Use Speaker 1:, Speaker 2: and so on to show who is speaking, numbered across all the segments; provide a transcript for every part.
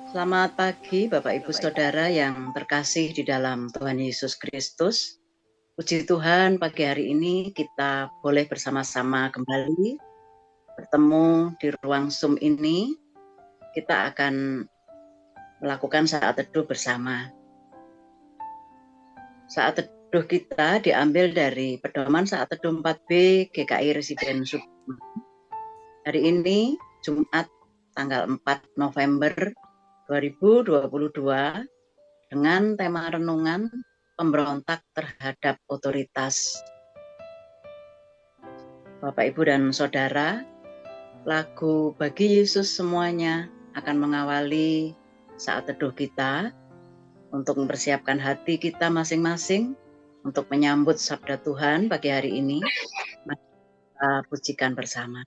Speaker 1: Selamat pagi Bapak Ibu
Speaker 2: Bapak Ibu.
Speaker 1: Saudara yang terkasih di dalam Tuhan Yesus Kristus. Puji Tuhan, pagi hari ini kita boleh bersama-sama kembali bertemu di ruang Zoom ini. Kita akan melakukan saat teduh bersama. Saat teduh kita diambil dari pedoman saat teduh 4B GKI Residen Sudirman. Hari ini Jumat tanggal 4 November 2022 dengan tema renungan pemberontak terhadap otoritas. Bapak, Ibu, dan Saudara, lagu Bagi Yesus Semuanya akan mengawali saat teduh kita untuk mempersiapkan hati kita masing-masing untuk menyambut sabda Tuhan pagi hari ini. Mari kita pujikan bersama.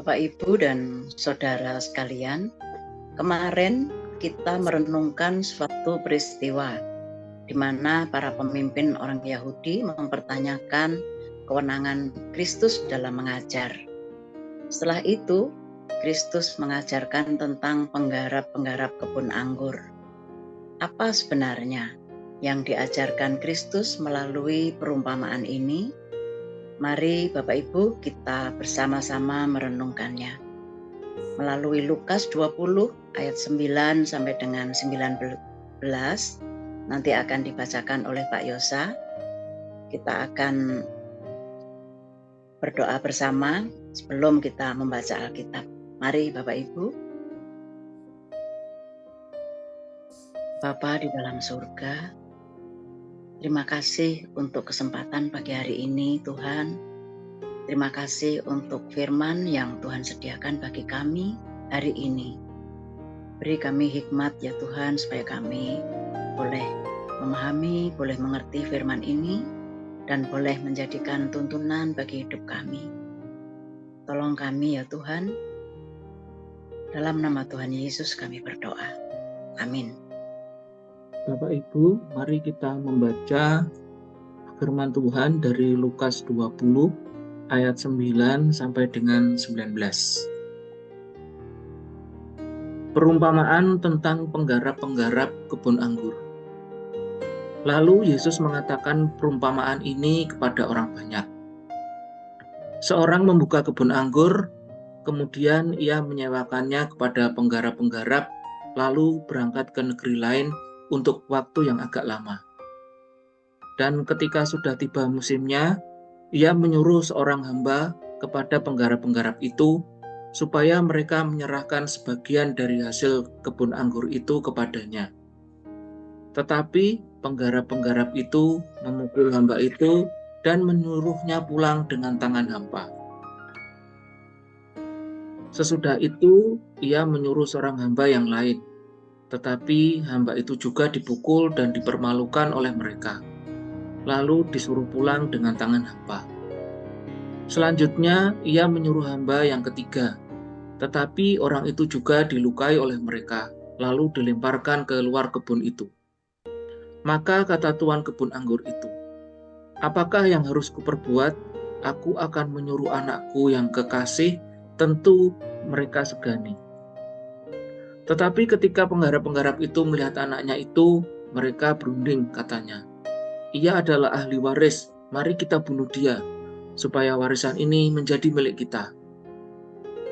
Speaker 1: Bapak, Ibu, dan Saudara sekalian, kemarin kita merenungkan suatu peristiwa di mana para pemimpin orang Yahudi mempertanyakan kewenangan Kristus dalam mengajar. Setelah itu, Kristus mengajarkan tentang penggarap-penggarap kebun anggur. Apa sebenarnya yang diajarkan Kristus melalui perumpamaan ini? Mari Bapak Ibu kita bersama-sama merenungkannya. Melalui Lukas 20 ayat 9 sampai dengan 19 nanti akan dibacakan oleh Pak Yosa. Kita akan berdoa bersama sebelum kita membaca Alkitab. Mari Bapak Ibu. Bapa di dalam surga, terima kasih untuk kesempatan pagi hari ini Tuhan. Terima kasih untuk firman yang Tuhan sediakan bagi kami hari ini. Beri kami hikmat ya Tuhan, supaya kami boleh memahami, boleh mengerti firman ini, dan boleh menjadikan tuntunan bagi hidup kami. Tolong kami ya Tuhan, dalam nama Tuhan Yesus kami berdoa. Amin.
Speaker 2: Bapak Ibu, mari kita membaca firman Tuhan dari Lukas 20 ayat 9 sampai dengan 19. Perumpamaan tentang penggarap-penggarap kebun anggur. Lalu Yesus mengatakan perumpamaan ini kepada orang banyak. Seorang membuka kebun anggur, kemudian ia menyewakannya kepada penggarap-penggarap, lalu berangkat ke negeri lain untuk waktu yang agak lama. Dan ketika sudah tiba musimnya, ia menyuruh seorang hamba kepada penggarap-penggarap itu supaya mereka menyerahkan sebagian dari hasil kebun anggur itu kepadanya. Tetapi penggarap-penggarap itu memukul hamba itu dan menyuruhnya pulang dengan tangan hampa. Sesudah itu, ia menyuruh seorang hamba yang lain, tetapi hamba itu juga dipukul dan dipermalukan oleh mereka, lalu disuruh pulang dengan tangan hampa. Selanjutnya, ia menyuruh hamba yang ketiga, tetapi orang itu juga dilukai oleh mereka, lalu dilemparkan ke luar kebun itu. Maka kata tuan kebun anggur itu, "Apakah yang harus kuperbuat? Aku akan menyuruh anakku yang kekasih, tentu mereka segani." Tetapi ketika penggarap-penggarap itu melihat anaknya itu, mereka berunding, katanya, "Ia adalah ahli waris, mari kita bunuh dia, supaya warisan ini menjadi milik kita."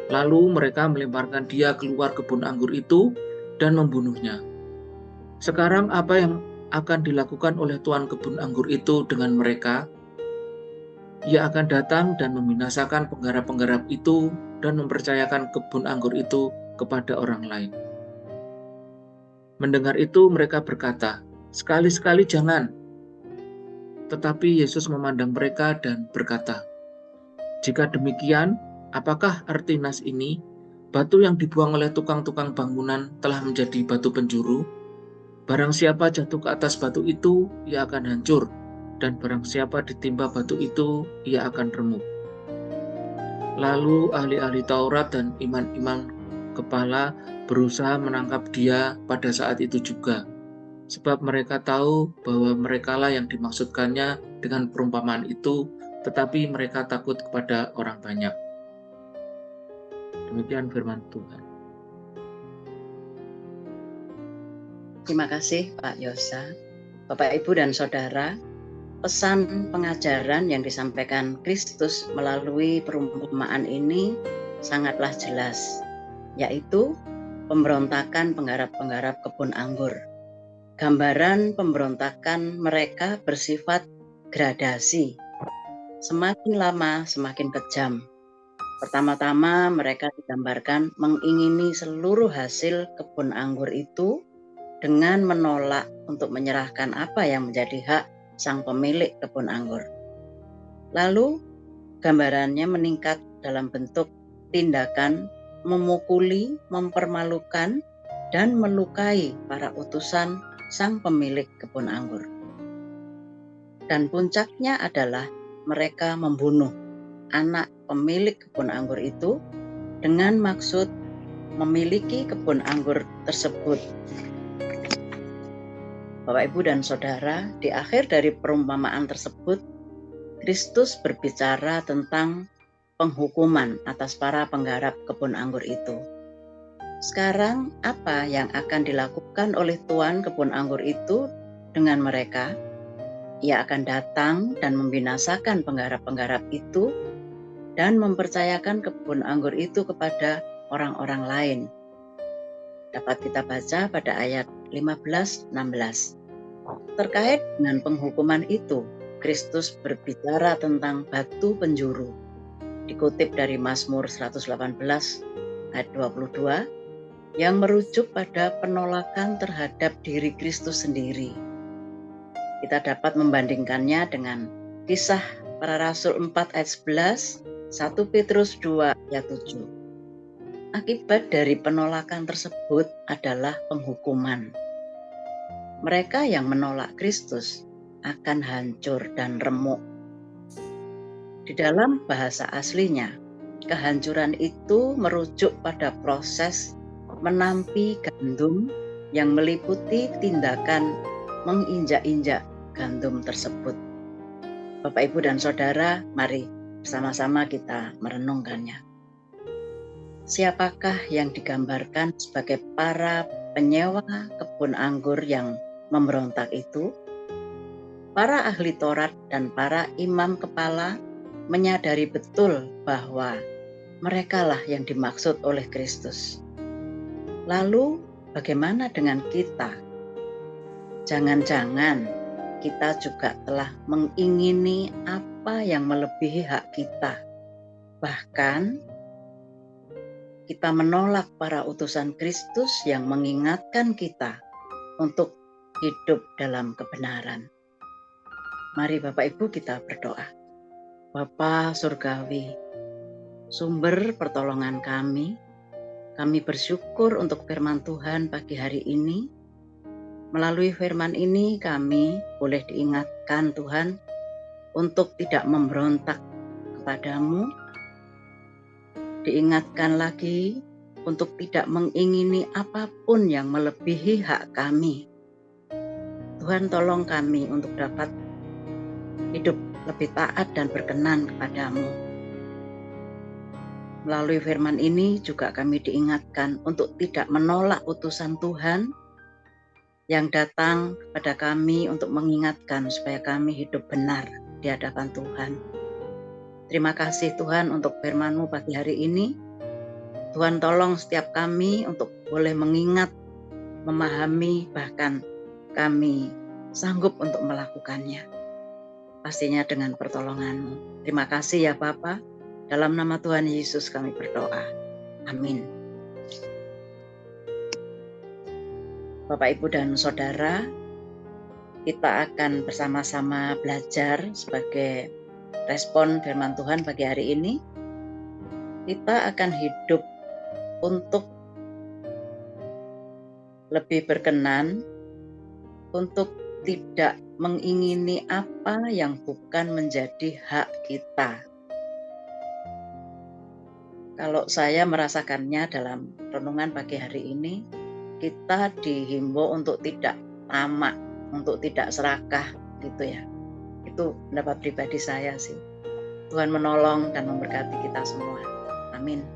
Speaker 2: Lalu mereka melemparkan dia keluar kebun anggur itu dan membunuhnya. Sekarang apa yang akan dilakukan oleh tuan kebun anggur itu dengan mereka? Ia akan datang dan membinasakan penggarap-penggarap itu dan mempercayakan kebun anggur itu kepada orang lain. Mendengar itu mereka berkata, "Sekali-sekali jangan." Tetapi Yesus memandang mereka dan berkata, "Jika demikian, apakah arti nas ini? Batu yang dibuang oleh tukang-tukang bangunan telah menjadi batu penjuru. Barang siapa jatuh ke atas batu itu, ia akan hancur, dan barang siapa ditimpa batu itu, ia akan remuk." Lalu ahli-ahli Taurat dan imam-imam kepala berusaha menangkap dia pada saat itu juga, sebab mereka tahu bahwa merekalah yang dimaksudkannya dengan perumpamaan itu, tetapi mereka takut kepada orang banyak. Demikian firman Tuhan.
Speaker 1: Terima kasih Pak Yosa. Bapak, Ibu, dan Saudara, pesan pengajaran yang disampaikan Kristus melalui perumpamaan ini sangatlah jelas, yaitu pemberontakan penggarap-penggarap kebun anggur. Gambaran pemberontakan mereka bersifat gradasi. Semakin lama semakin kejam. Pertama-tama mereka digambarkan mengingini seluruh hasil kebun anggur itu dengan menolak untuk menyerahkan apa yang menjadi hak sang pemilik kebun anggur. Lalu gambarannya meningkat dalam bentuk tindakan memukuli, mempermalukan, dan melukai para utusan sang pemilik kebun anggur. Dan puncaknya adalah mereka membunuh anak pemilik kebun anggur itu dengan maksud memiliki kebun anggur tersebut. Bapak, Ibu, dan Saudara, di akhir dari perumpamaan tersebut, Kristus berbicara tentang penghukuman atas para penggarap kebun anggur itu. Sekarang, apa yang akan dilakukan oleh tuan kebun anggur itu dengan mereka? Ia akan datang dan membinasakan penggarap-penggarap itu dan mempercayakan kebun anggur itu kepada orang-orang lain. Dapat kita baca pada ayat 15-16. Terkait dengan penghukuman itu, Kristus berbicara tentang batu penjuru. Dikutip dari Mazmur 118 ayat 22, yang merujuk pada penolakan terhadap diri Kristus sendiri. Kita dapat membandingkannya dengan Kisah Para Rasul 4 ayat 11, 1 Petrus 2 ayat 7. Akibat dari penolakan tersebut adalah penghukuman. Mereka yang menolak Kristus akan hancur dan remuk. Di dalam bahasa aslinya, kehancuran itu merujuk pada proses menampi gandum yang meliputi tindakan menginjak-injak gandum tersebut. Bapak, Ibu, dan Saudara, mari bersama-sama kita merenungkannya. Siapakah yang digambarkan sebagai para penyewa kebun anggur yang memberontak itu? Para ahli Taurat dan para imam kepala menyadari betul bahwa merekalah yang dimaksud oleh Kristus. Lalu bagaimana dengan kita? Jangan-jangan kita juga telah mengingini apa yang melebihi hak kita. Bahkan kita menolak para utusan Kristus yang mengingatkan kita untuk hidup dalam kebenaran. Mari Bapak Ibu kita berdoa. Bapa Surgawi, sumber pertolongan kami bersyukur untuk firman Tuhan pagi hari ini. Melalui firman ini kami boleh diingatkan Tuhan untuk tidak memberontak kepadamu, diingatkan lagi untuk tidak mengingini apapun yang melebihi hak kami. Tuhan, tolong kami untuk dapat hidup lebih taat dan berkenan kepadamu. Melalui firman ini juga kami diingatkan untuk tidak menolak utusan Tuhan yang datang kepada kami untuk mengingatkan supaya kami hidup benar di hadapan Tuhan. Terima kasih Tuhan untuk firman-Mu pagi hari ini. Tuhan, tolong setiap kami untuk boleh mengingat, memahami, bahkan kami sanggup untuk melakukannya. Pastinya dengan pertolongan-Mu. Terima kasih ya Bapa. Dalam nama Tuhan Yesus kami berdoa. Amin. Bapak, Ibu, dan Saudara, kita akan bersama-sama belajar sebagai respon firman Tuhan pagi hari ini. Kita akan hidup untuk lebih berkenan, untuk tidak mengingini apa yang bukan menjadi hak kita. Kalau saya merasakannya dalam renungan pagi hari ini, kita dihimbau untuk tidak tamak, untuk tidak serakah gitu ya. Itu pendapat pribadi saya sih. Tuhan menolong dan memberkati kita semua. Amin.